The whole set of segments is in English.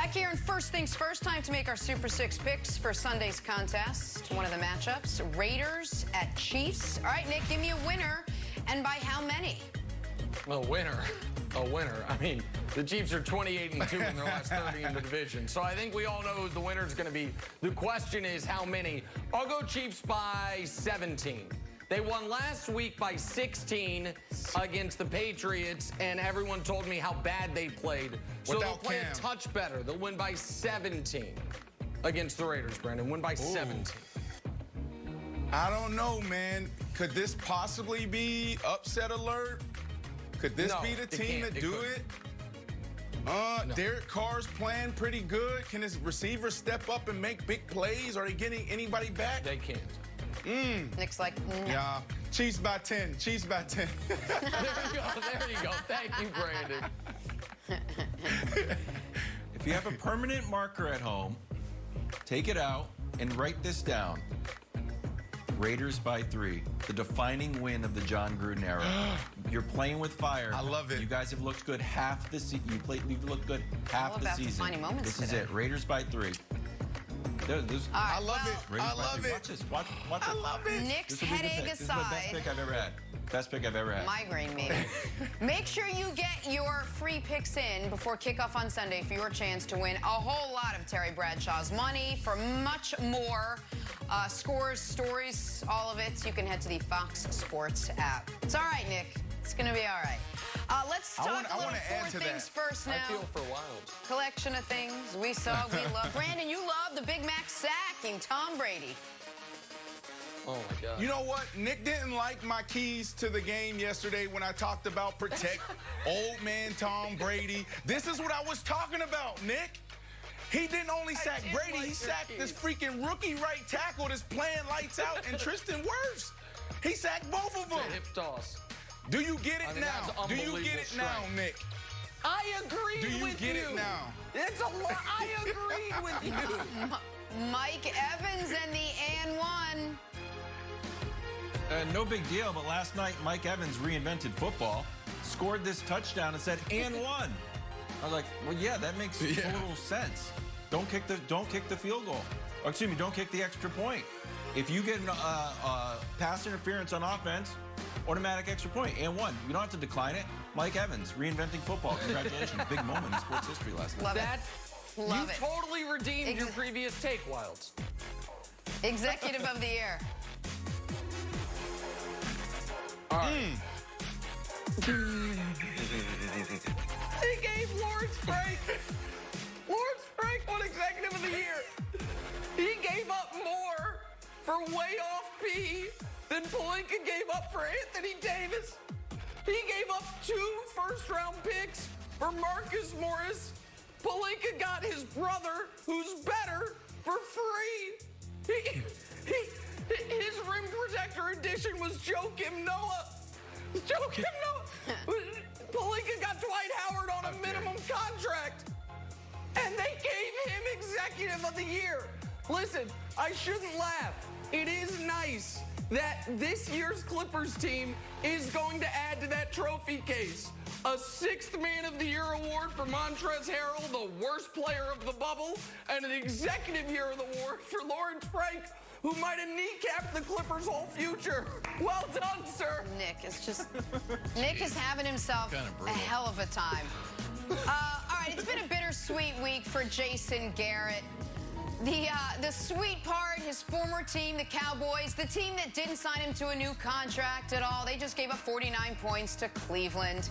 Back here in First Things First, time to make our Super Six picks for Sunday's contest. One of the matchups, Raiders at Chiefs. All right, Nick, give me a winner, and by how many? A winner. I mean, the Chiefs are 28-2 in their last 30 in the division. So I think we all know who the winner is going to be. The question is how many. I'll go Chiefs by 17. They won last week by 16 against the Patriots, and everyone told me how bad they played. So they'll play a touch better. They'll win by 17 against the Raiders, Brandon. Win by 17. I don't know, man. Could this possibly be upset alert? Could this be the team that do it? Derek Carr's playing pretty good. Can his receivers step up and make big plays? Are they getting anybody back? They can't. Nick's like, no. Yeah. Chiefs by 10. Chiefs by 10. There you go. Thank you, Brandon. If you have a permanent marker at home, take it out and write this down. Raiders by 3. The defining win of the John Gruden era. You're playing with fire. I love it. You guys have looked good half the season. You've looked good half the season. Defining moments This today. is it. Raiders by 3. I love it. Raiders I love it. Watch this. Watch I love it. Nick's headache aside. This is the best pick I've ever had. Best pick I've ever had. Migraine, maybe. Make sure you get your free picks in before kickoff on Sunday for your chance to win a whole lot of Terry Bradshaw's money. For much more, scores, stories, all of it, you can head to the Fox Sports app. It's all right, Nick. It's going to be all right. Let's talk a little Four Things First now. I feel for Wilds. Collection of things we saw, we love. Brandon, you love the Big Mac sacking Tom Brady. Oh, my God. You know what? Nick didn't like my keys to the game yesterday when I talked about protect old man Tom Brady. This is what I was talking about, Nick. He didn't only sack Brady, he sacked this freaking rookie right tackle that's playing lights out and Tristan Wirfs. He sacked both of them. Hip toss. Do you get it now? Do you get it now, Nick? I agree with you. Do you get it now? It's a lot. I agree with you. Mike Evans and the and one. No big deal, but last night Mike Evans reinvented football, scored this touchdown and said, and won. I was like, well, yeah, that makes total sense. Don't kick the field goal. Or excuse me, don't kick the extra point. If you get pass interference on offense, automatic extra point, and one. You don't have to decline it. Mike Evans, reinventing football. Congratulations. Big moment in sports history last night. Love it. Love you it. Totally redeemed your previous take, Wilds. Executive of the year. All right. He gave Lawrence Frank won Executive of the Year. He gave up more for way off P than Pelinka gave up for Anthony Davis. He gave up 2 first-round picks for Marcus Morris. Pelinka got his brother, who's better, for free. His rim protector edition was Joakim Noah. Pelinka got Dwight Howard on a minimum contract, and they gave him Executive of the Year. Listen, I shouldn't laugh. It is nice that this year's Clippers team is going to add to that trophy case a 6th Man of the Year award for Montrezl Harrell, the worst player of the bubble, and an Executive Year award for Lawrence Frank, who might have kneecapped the Clippers' whole future. Well done, sir. Nick is having himself a hell of a time. All right, it's been a bittersweet week for Jason Garrett. The sweet part, his former team, the Cowboys, the team that didn't sign him to a new contract at all, they just gave up 49 points to Cleveland.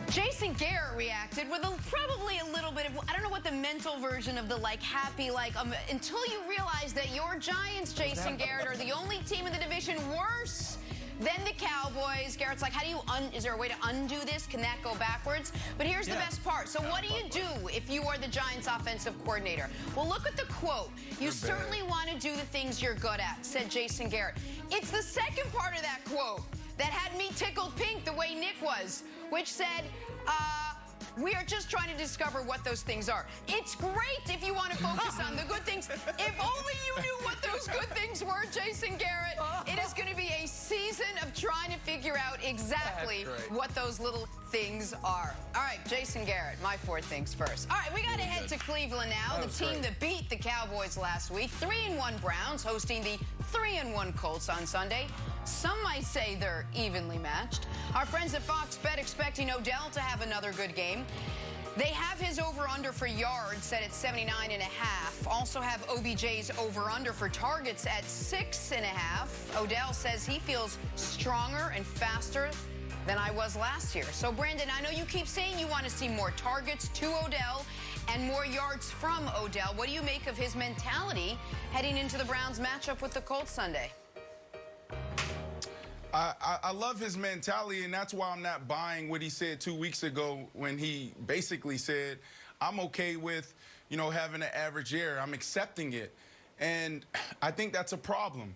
Jason Garrett reacted with probably a little bit of, I don't know what the mental version of the happy, until you realize that your Giants, Jason Garrett, are the only team in the division worse than the Cowboys. Garrett's like, how do you, is there a way to undo this? Can that go backwards? But here's the best part. So what do you do if you are the Giants offensive coordinator? Well, look at the quote. You certainly want to do the things you're good at, said Jason Garrett. It's the second part of that quote that had me tickled pink the way Nick was, which said, We are just trying to discover what those things are. It's great if you want to focus on the good things. If only you knew what those good things were, Jason Garrett. It is going to be a season of trying to figure out exactly what those little things are. All right, Jason Garrett, my 4 things first. All right, we got to head to Cleveland now. The team that beat the Cowboys last week. 3-1 Browns hosting the 3-1 Colts on Sunday. Some might say they're evenly matched. Our friends at Fox Bet expecting Odell to have another good game. They have his over-under for yards set at 79.5. Also have OBJ's over-under for targets at 6.5. Odell says he feels stronger and faster than I was last year. So, Brandon, I know you keep saying you want to see more targets to Odell and more yards from Odell. What do you make of his mentality heading into the Browns matchup with the Colts Sunday? I love his mentality, and that's why I'm not buying what he said 2 weeks ago when he basically said, I'm okay with, having an average year. I'm accepting it. And I think that's a problem.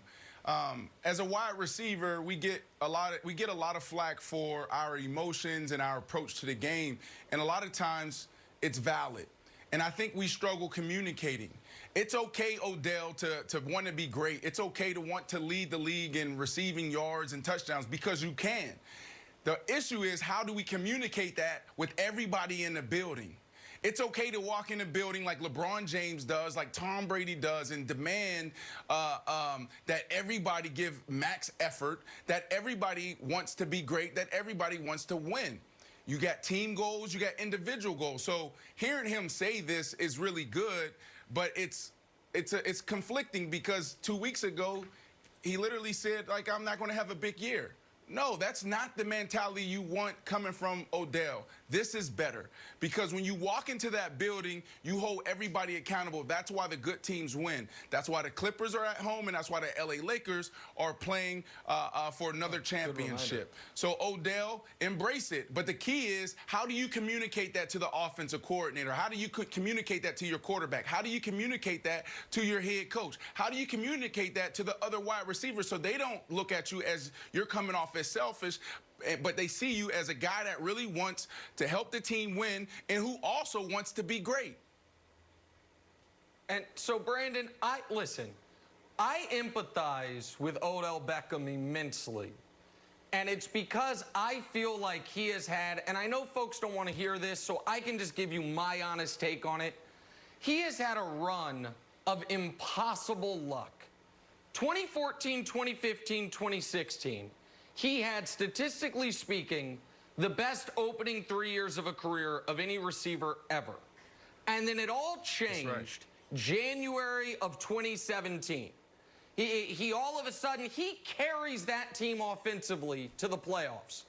As a wide receiver, we get a lot of flack for our emotions and our approach to the game, and a lot of times it's valid. And I think we struggle communicating. It's okay, Odell, to want to be great. It's okay to want to lead the league in receiving yards and touchdowns because you can. The issue is, how do we communicate that with everybody in the building? It's okay to walk in the building like LeBron James does, like Tom Brady does, and demand that everybody give max effort, that everybody wants to be great, that everybody wants to win. You got team goals, you got individual goals. So hearing him say this is really good, but it's conflicting because 2 weeks ago, he literally said, like, I'm not going to have a big year. No, that's not the mentality you want coming from Odell. This is better because when you walk into that building, you hold everybody accountable. That's why the good teams win. That's why the Clippers are at home, and that's why the LA Lakers are playing for another championship. So Odell, embrace it. But the key is, how do you communicate that to the offensive coordinator? How do you communicate that to your quarterback? How do you communicate that to your head coach? How do you communicate that to the other wide receivers so they don't look at you as you're coming off as selfish, but they see you as a guy that really wants to help the team win and who also wants to be great? And so, Brandon, I empathize with Odell Beckham immensely. And it's because I feel like he has had, and I know folks don't want to hear this, so I can just give you my honest take on it. He has had a run of impossible luck. 2014, 2015, 2016. He had, statistically speaking, the best opening 3 years of a career of any receiver ever. And then it all changed January of 2017. He all of a sudden, he carries that team offensively to the playoffs.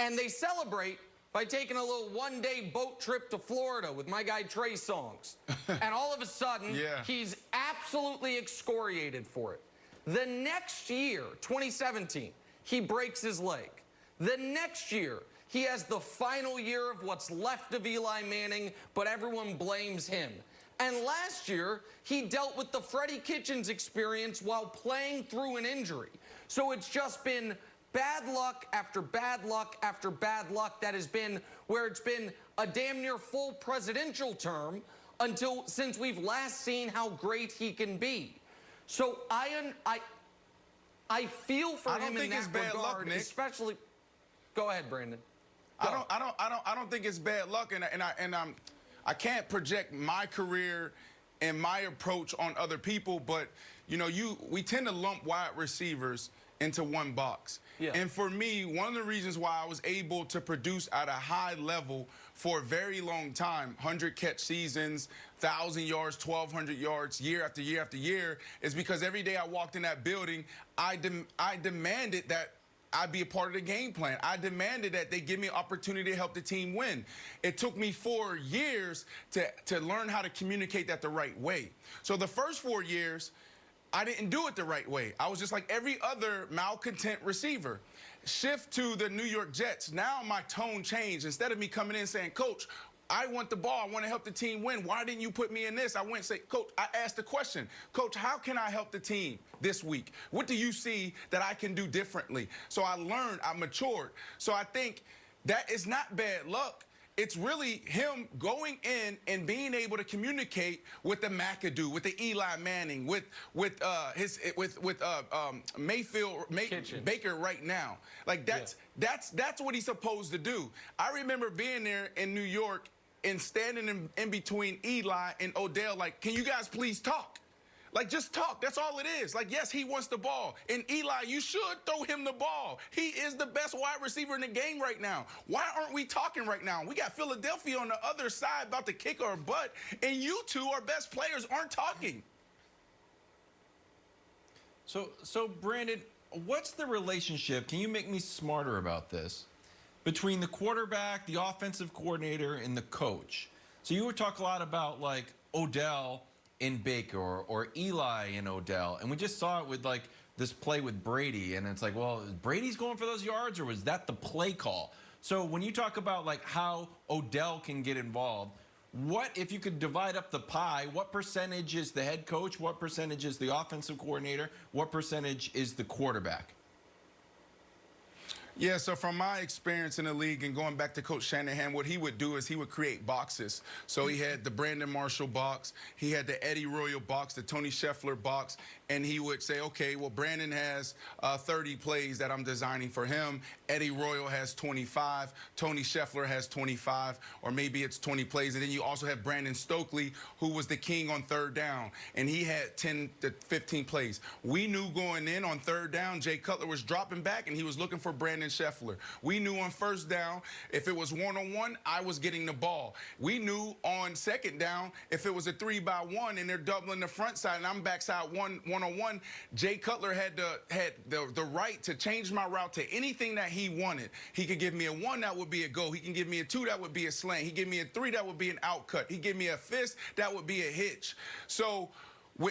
And they celebrate by taking a little one-day boat trip to Florida with my guy Trey Songz. And all of a sudden, he's absolutely excoriated for it. The next year, 2017, he breaks his leg. The next year, he has the final year of what's left of Eli Manning, but everyone blames him. And last year, he dealt with the Freddie Kitchens experience while playing through an injury. So it's just been bad luck after bad luck after bad luck. That has been where it's been a damn near full presidential term since we've last seen how great he can be. So I feel for him in that regard, especially. Go ahead, Brandon. Go. I don't think it's bad luck, and I can't project my career and my approach on other people, but we tend to lump wide receivers into one box. Yeah. And for me, one of the reasons why I was able to produce at a high level for a very long time, 100-catch seasons, 1,000 yards, 1,200 yards, year after year after year, is because every day I walked in that building, I demanded that I be a part of the game plan. I demanded that they give me an opportunity to help the team win. It took me 4 years to learn how to communicate that the right way. So the first 4 years, I didn't do it the right way. I was just like every other malcontent receiver. Shift to the New York Jets. Now my tone changed. Instead of me coming in saying, Coach, I want the ball. I want to help the team win. Why didn't you put me in this? I went and say, Coach, I asked the question, Coach, how can I help the team this week? What do you see that I can do differently? So I learned, I matured. So I think that is not bad luck. it's really him going in and being able to communicate with the McAdoo, with the Eli Manning, with Mayfield Baker right now. Like that's what he's supposed to do. I remember being there in New York and standing in between Eli and Odell, like, can you guys please talk? Like, just talk. That's all it is. Like, yes, he wants the ball. And Eli, you should throw him the ball. He is the best wide receiver in the game right now. Why aren't we talking right now? We got Philadelphia on the other side about to kick our butt, and you two, our best players, aren't talking. So Brandon, what's the relationship? Can you make me smarter about this? Between the quarterback, the offensive coordinator, and the coach. So you would talk a lot about, like, Odell in Baker or Eli and Odell, and we just saw it with like this play with Brady, and it's like, well, Brady's going for those yards, or was that the play call? So when you talk about like how Odell can get involved, what if you could divide up the pie? What percentage is the head coach? What percentage is the offensive coordinator? What percentage is the quarterback? Yeah, so from my experience in the league and going back to Coach Shanahan, what he would do is he would create boxes. So he had the Brandon Marshall box, he had the Eddie Royal box, the Tony Scheffler box, and he would say, okay, well, Brandon has 30 plays that I'm designing for him. Eddie Royal has 25. Tony Scheffler has 25, or maybe it's 20 plays. And then you also have Brandon Stokely, who was the king on third down, and he had 10 to 15 plays. We knew going in on third down, Jay Cutler was dropping back, and he was looking for Brandon Scheffler. We knew on first down, if it was one-on-one, I was getting the ball. We knew on second down, if it was a 3-by-1 and they're doubling the front side and I'm backside one-on-one, Jay Cutler had the right to change my route to anything that he wanted. He could give me a 1, that would be a go. He can give me a 2, that would be a slant. He give me a 3, that would be an outcut. He give me a fist, that would be a hitch. So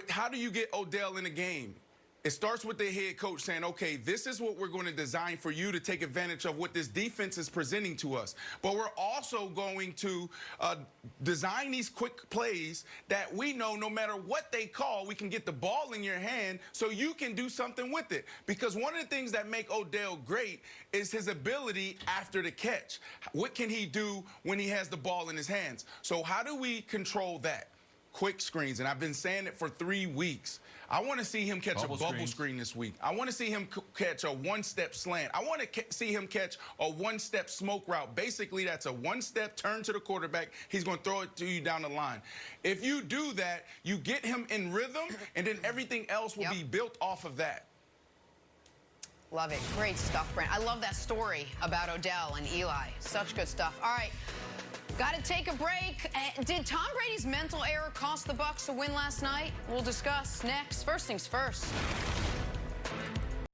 how do you get Odell in the game? It starts with the head coach saying, okay, this is what we're going to design for you to take advantage of what this defense is presenting to us. But we're also going to design these quick plays that we know no matter what they call, we can get the ball in your hand so you can do something with it. Because one of the things that make Odell great is his ability after the catch. What can he do when he has the ball in his hands? So how do we control that? Quick screens, and I've been saying it for 3 weeks. I want to see him catch a bubble screen this week. I want to see him catch a one-step slant. I want to see him catch a one-step smoke route. Basically, that's a one-step turn to the quarterback. He's going to throw it to you down the line. If you do that, you get him in rhythm, and then everything else will be built off of that. Love it. Great stuff, Brent. I love that story about Odell and Eli. Such good stuff. All right. Got to take a break. Did Tom Brady's mental error cost the Bucs a win last night? We'll discuss next. First things first.